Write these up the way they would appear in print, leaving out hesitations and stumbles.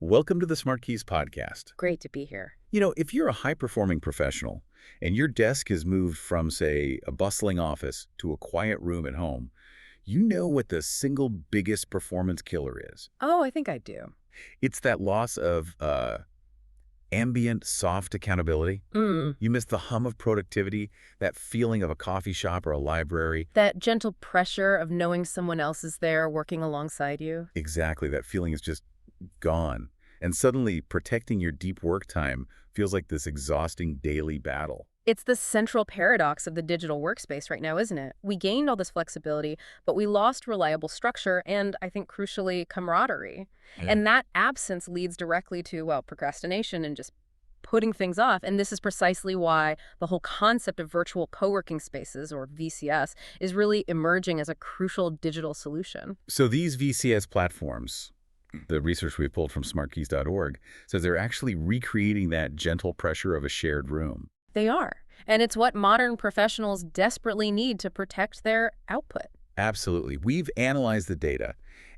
Welcome to the SmartKeys podcast. Great to be here. If you're a high-performing professional and your desk has moved from, say, a bustling office to a quiet room at home, you know what the single biggest performance killer is. Oh, I think I do. It's that loss of ambient, soft accountability. Mm. You miss the hum of productivity, that feeling of a coffee shop or a library. That gentle pressure of knowing someone else is there working alongside you. Exactly, that feeling is just gone. And suddenly, protecting your deep work time feels like this exhausting daily battle. It's the central paradox of the digital workspace right now, isn't it? We gained all this flexibility, but we lost reliable structure and, I think, crucially, camaraderie. Yeah. And that absence leads directly to, well, procrastination and just putting things off. And this is precisely why the whole concept of virtual co-working spaces, or VCS, is really emerging as a crucial digital solution. So these VCS platforms, the research we pulled from smartkeys.org, says they're actually recreating that gentle pressure of a shared room. They are. And it's what modern professionals desperately need to protect their output. Absolutely. We've analyzed the data,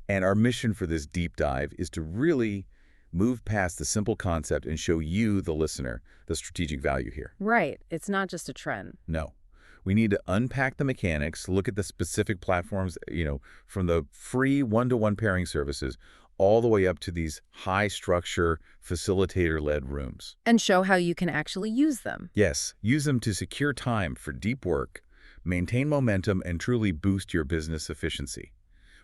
and our mission for this deep dive is to really move past the simple concept and show you, the listener, the strategic value here. Right. It's not just a trend. No. We need to unpack the mechanics, look at the specific platforms, from the free one-to-one pairing services all the way up to these high-structure, facilitator-led rooms. And show how you can actually use them. Yes, use them to secure time for deep work, maintain momentum, and truly boost your business efficiency.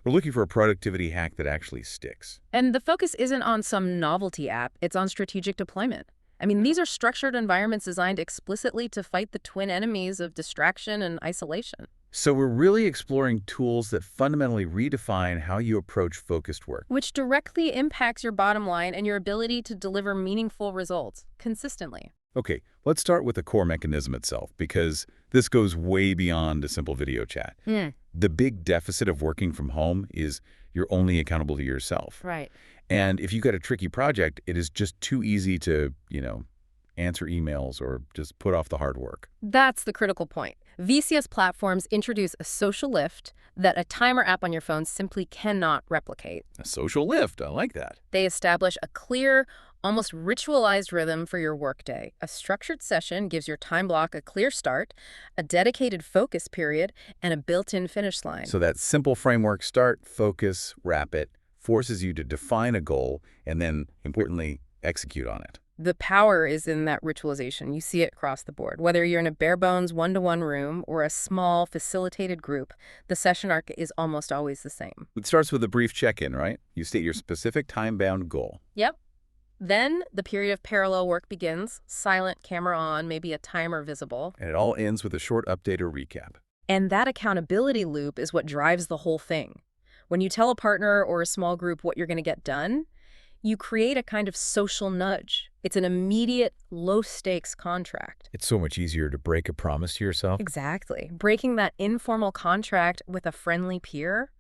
We're looking for a productivity hack that actually sticks. And the focus isn't on some novelty app. It's on strategic deployment. I mean, these are structured environments designed explicitly to fight the twin enemies of distraction and isolation. So we're really exploring tools that fundamentally redefine how you approach focused work. Which directly impacts your bottom line and your ability to deliver meaningful results consistently. Okay, let's start with the core mechanism itself, because this goes way beyond a simple video chat. The big deficit of working from home is you're only accountable to yourself. Right. And if you've got a tricky project, it is just too easy to, answer emails or just put off the hard work. That's the critical point. VCS platforms introduce a social lift that a timer app on your phone simply cannot replicate. A social lift, I like that. They establish a clear, almost ritualized rhythm for your workday. A structured session gives your time block a clear start, a dedicated focus period, and a built-in finish line. So that simple framework, start, focus, wrap it, forces you to define a goal and then, importantly, execute on it. The power is in that ritualization. You see it across the board. Whether you're in a bare-bones one-to-one room or a small facilitated group, the session arc is almost always the same. It starts with a brief check-in, right? You state your specific time-bound goal. Yep. Then the period of parallel work begins, silent, camera on, maybe a timer visible. And it all ends with a short update or recap. And that accountability loop is what drives the whole thing. When you tell a partner or a small group what you're going to get done, you create a kind of social nudge. It's an immediate, low-stakes contract. It's so much easier to break a promise to yourself. Exactly. Breaking that informal contract with a friendly peer,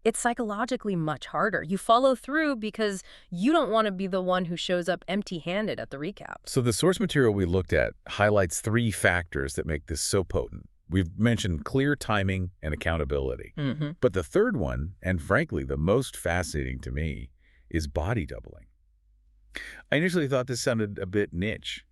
it's psychologically much harder. You follow through because you don't want to be the one who shows up empty-handed at the recap. So the source material we looked at highlights 3 factors that make this so potent. We've mentioned clear timing and accountability. But the third one, and frankly the most fascinating to me, is body doubling. I initially thought this sounded a bit niche.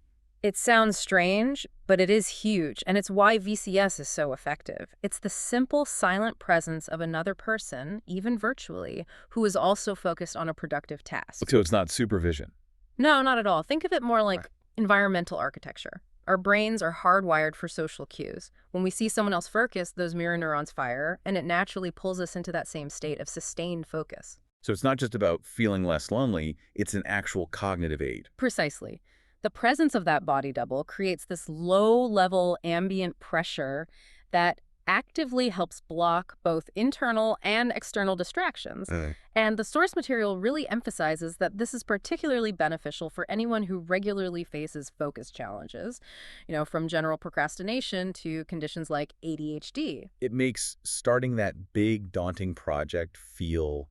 It sounds strange, but it is huge, and it's why VCS is so effective. It's the simple, silent presence of another person, even virtually, who is also focused on a productive task. So it's not supervision. No, not at all. Think of it more like environmental architecture. Our brains are hardwired for social cues. When we see someone else focused, those mirror neurons fire, and it naturally pulls us into that same state of sustained focus. So it's not just about feeling less lonely, it's an actual cognitive aid. Precisely. The presence of that body double creates this low-level ambient pressure that actively helps block both internal and external distractions. And the source material really emphasizes that this is particularly beneficial for anyone who regularly faces focus challenges, from general procrastination to conditions like ADHD. It makes starting that big, daunting project feel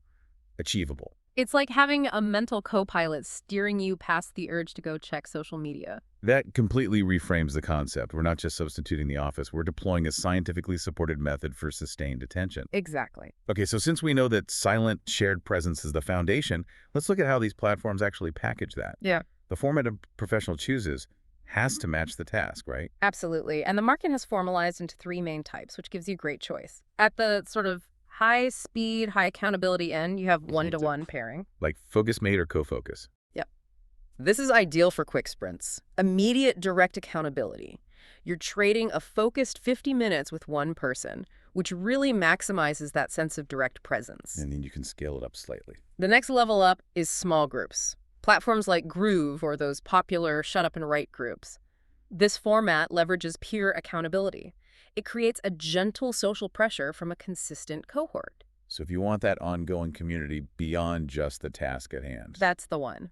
achievable. It's like having a mental co-pilot steering you past the urge to go check social media. That completely reframes the concept. We're not just substituting the office. We're deploying a scientifically supported method for sustained attention. Exactly. Okay, so since we know that silent shared presence is the foundation, let's look at how these platforms actually package that. Yeah. The format a professional chooses has to match the task, right? Absolutely. And the market has formalized into three main types, which gives you great choice. At the sort of high speed, high accountability end, you have one-to-one pairing. Like focus mate or co-focus. Yep. This is ideal for quick sprints. Immediate direct accountability. You're trading a focused 50 minutes with one person, which really maximizes that sense of direct presence. And then you can scale it up slightly. The next level up is small groups. Platforms like Groove or those popular shut up and write groups. This format leverages peer accountability. It creates a gentle social pressure from a consistent cohort. So if you want that ongoing community beyond just the task at hand. That's the one.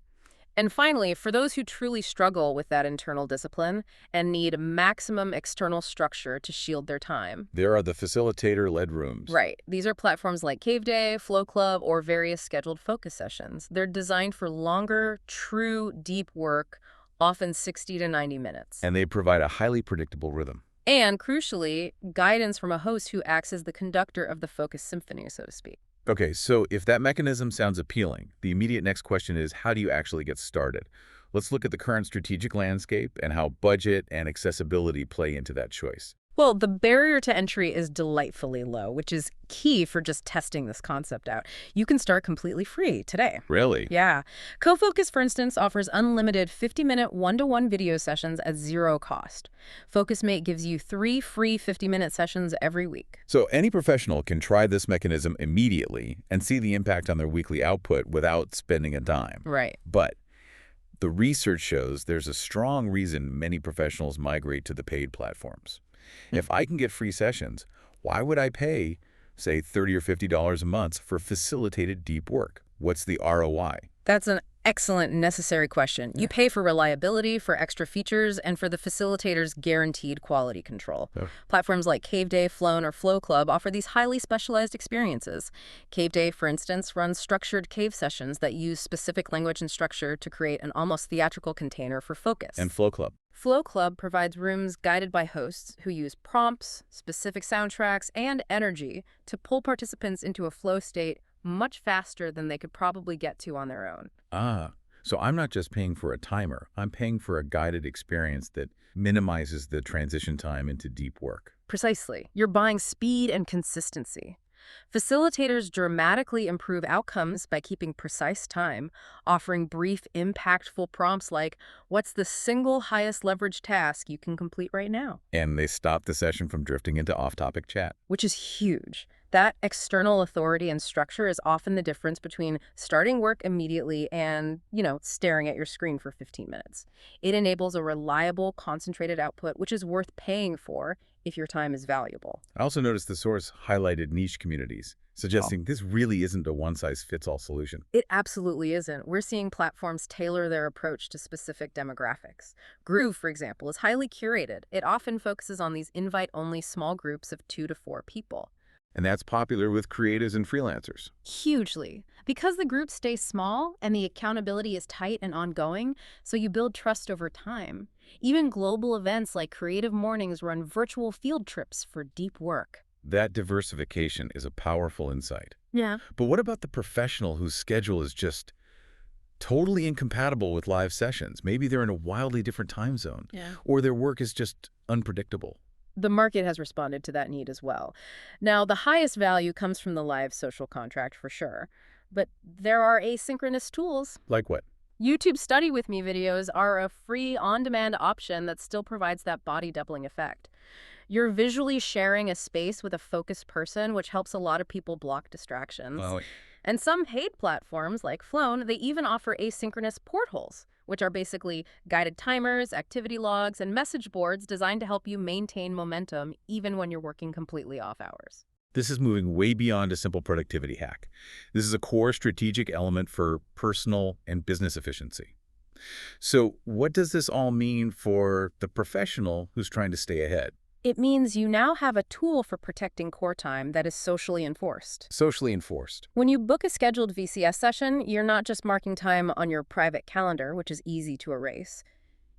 And finally, for those who truly struggle with that internal discipline and need maximum external structure to shield their time. There are the facilitator-led rooms. Right. These are platforms like Cave Day, Flow Club, or various scheduled focus sessions. They're designed for longer, true, deep work, often 60 to 90 minutes. And they provide a highly predictable rhythm. And, crucially, guidance from a host who acts as the conductor of the focus symphony, so to speak. Okay, so if that mechanism sounds appealing, the immediate next question is, how do you actually get started? Let's look at the current strategic landscape and how budget and accessibility play into that choice. Well, the barrier to entry is delightfully low, which is key for just testing this concept out. You can start completely free today. Really? Yeah. CoFocus, for instance, offers unlimited 50-minute one-to-one video sessions at zero cost. FocusMate gives you 3 free 50-minute sessions every week. So any professional can try this mechanism immediately and see the impact on their weekly output without spending a dime. Right. But the research shows there's a strong reason many professionals migrate to the paid platforms. If I can get free sessions, why would I pay, say, $30 or $50 a month for facilitated deep work? What's the ROI? That's an excellent, necessary question. You pay for reliability, for extra features, and for the facilitator's guaranteed quality control. Oh. Platforms like Cave Day, Flown, or Flow Club offer these highly specialized experiences. Cave Day, for instance, runs structured cave sessions that use specific language and structure to create an almost theatrical container for focus. And Flow Club. Flow Club provides rooms guided by hosts who use prompts, specific soundtracks, and energy to pull participants into a flow state much faster than they could probably get to on their own. Ah, so I'm not just paying for a timer. I'm paying for a guided experience that minimizes the transition time into deep work. Precisely. You're buying speed and consistency. Facilitators dramatically improve outcomes by keeping precise time, offering brief, impactful prompts like, what's the single highest leverage task you can complete right now? And they stop the session from drifting into off-topic chat. Which is huge. That external authority and structure is often the difference between starting work immediately and, staring at your screen for 15 minutes. It enables a reliable, concentrated output, which is worth paying for if your time is valuable. I also noticed the source highlighted niche communities, suggesting this really isn't a one-size-fits-all solution. It absolutely isn't. We're seeing platforms tailor their approach to specific demographics. Groove, for example, is highly curated. It often focuses on these invite-only small groups of 2 to 4 people. And that's popular with creatives and freelancers. Hugely. Because the groups stay small and the accountability is tight and ongoing, so you build trust over time. Even global events like Creative Mornings run virtual field trips for deep work. That diversification is a powerful insight. Yeah. But what about the professional whose schedule is just totally incompatible with live sessions? Maybe they're in a wildly different time zone, or their work is just unpredictable. The market has responded to that need as well. Now, the highest value comes from the live social contract for sure, but there are asynchronous tools. Like what? YouTube Study With Me videos are a free on-demand option that still provides that body doubling effect. You're visually sharing a space with a focused person, which helps a lot of people block distractions. Wow. And some paid platforms like Flown, they even offer asynchronous portholes, which are basically guided timers, activity logs, and message boards designed to help you maintain momentum even when you're working completely off hours. This is moving way beyond a simple productivity hack. This is a core strategic element for personal and business efficiency. So what does this all mean for the professional who's trying to stay ahead? It means you now have a tool for protecting core time that is socially enforced. Socially enforced. When you book a scheduled VCS session, you're not just marking time on your private calendar, which is easy to erase.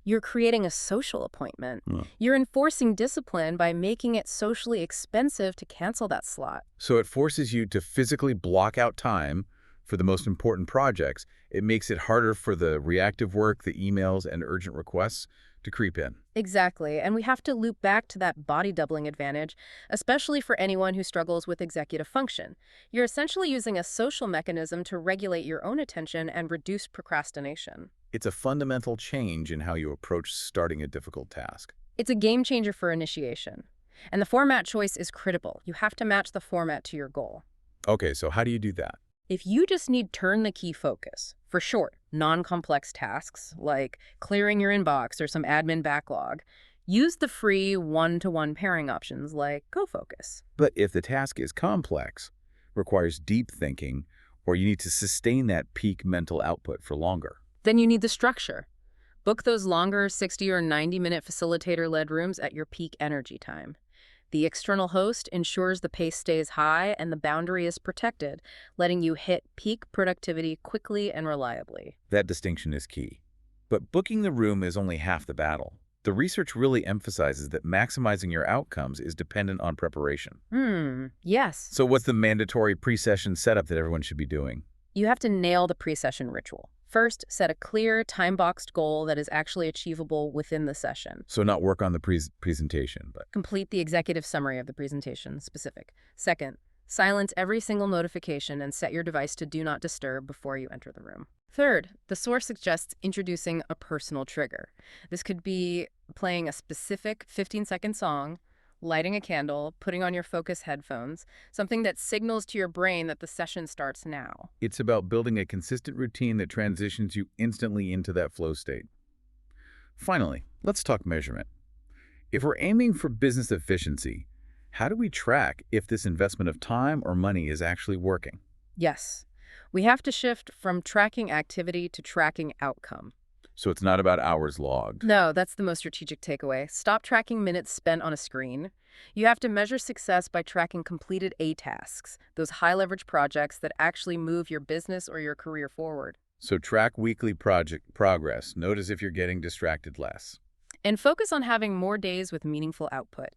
You're creating a social appointment. You're enforcing discipline by making it socially expensive to cancel that slot. So it forces you to physically block out time for the most important projects. It makes it harder for the reactive work, the emails, and urgent requests to creep in. Exactly, and we have to loop back to that body doubling advantage, especially for anyone who struggles with executive function. You're essentially using a social mechanism to regulate your own attention and reduce procrastination. It's a fundamental change in how you approach starting a difficult task. It's a game changer for initiation. And the format choice is critical. You have to match the format to your goal. Okay, so how do you do that? If you just need turn-the-key focus, for short, non-complex tasks like clearing your inbox or some admin backlog, use the free one-to-one pairing options like GoFocus. But if the task is complex, requires deep thinking, or you need to sustain that peak mental output for longer, then you need the structure. Book those longer 60 or 90-minute facilitator-led rooms at your peak energy time. The external host ensures the pace stays high and the boundary is protected, letting you hit peak productivity quickly and reliably. That distinction is key. But booking the room is only half the battle. The research really emphasizes that maximizing your outcomes is dependent on preparation. Yes. So what's the mandatory pre-session setup that everyone should be doing? You have to nail the pre-session ritual. First, set a clear, time-boxed goal that is actually achievable within the session. So not work on the presentation, but complete the executive summary of the presentation, specific. Second, silence every single notification and set your device to do not disturb before you enter the room. Third, the source suggests introducing a personal trigger. This could be playing a specific 15-second song, lighting a candle, putting on your Focus headphones, something that signals to your brain that the session starts now. It's about building a consistent routine that transitions you instantly into that flow state. Finally, let's talk measurement. If we're aiming for business efficiency, how do we track if this investment of time or money is actually working? Yes, we have to shift from tracking activity to tracking outcome. So it's not about hours logged. No, that's the most strategic takeaway. Stop tracking minutes spent on a screen. You have to measure success by tracking completed A tasks, those high-leverage projects that actually move your business or your career forward. So track weekly project progress. Notice if you're getting distracted less. And focus on having more days with meaningful output.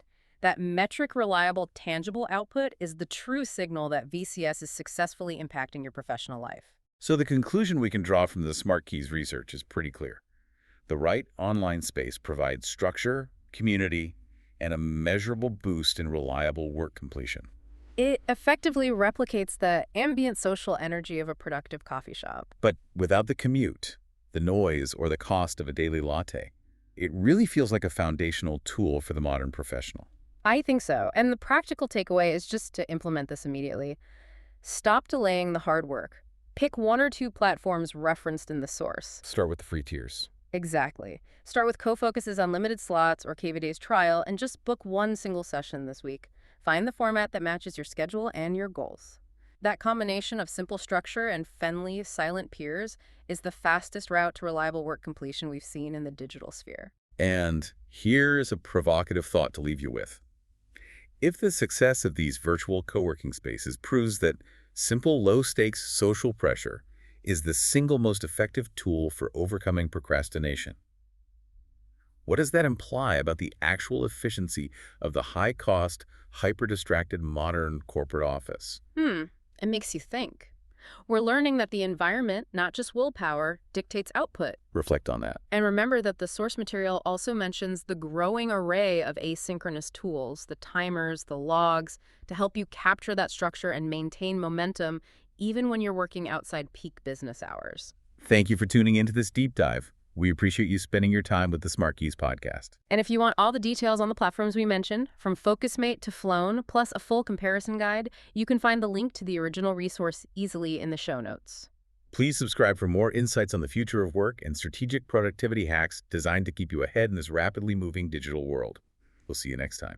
That metric, reliable, tangible output is the true signal that VCS is successfully impacting your professional life. So the conclusion we can draw from the SmartKeys research is pretty clear. The right online space provides structure, community, and a measurable boost in reliable work completion. It effectively replicates the ambient social energy of a productive coffee shop. But without the commute, the noise, or the cost of a daily latte, it really feels like a foundational tool for the modern professional. I think so. And the practical takeaway is just to implement this immediately. Stop delaying the hard work. Pick one or two platforms referenced in the source. Start with the free tiers. Exactly. Start with CoFocus's unlimited slots or KVDay's trial and just book one single session this week. Find the format that matches your schedule and your goals. That combination of simple structure and friendly, silent peers is the fastest route to reliable work completion we've seen in the digital sphere. And here's a provocative thought to leave you with. If the success of these virtual co-working spaces proves that simple, low-stakes social pressure is the single most effective tool for overcoming procrastination, what does that imply about the actual efficiency of the high-cost, hyper-distracted modern corporate office? It makes you think. We're learning that the environment, not just willpower, dictates output. Reflect on that. And remember that the source material also mentions the growing array of asynchronous tools, the timers, the logs, to help you capture that structure and maintain momentum even when you're working outside peak business hours. Thank you for tuning into this deep dive. We appreciate you spending your time with the SmartKeys podcast. And if you want all the details on the platforms we mentioned, from FocusMate to Flown, plus a full comparison guide, you can find the link to the original resource easily in the show notes. Please subscribe for more insights on the future of work and strategic productivity hacks designed to keep you ahead in this rapidly moving digital world. We'll see you next time.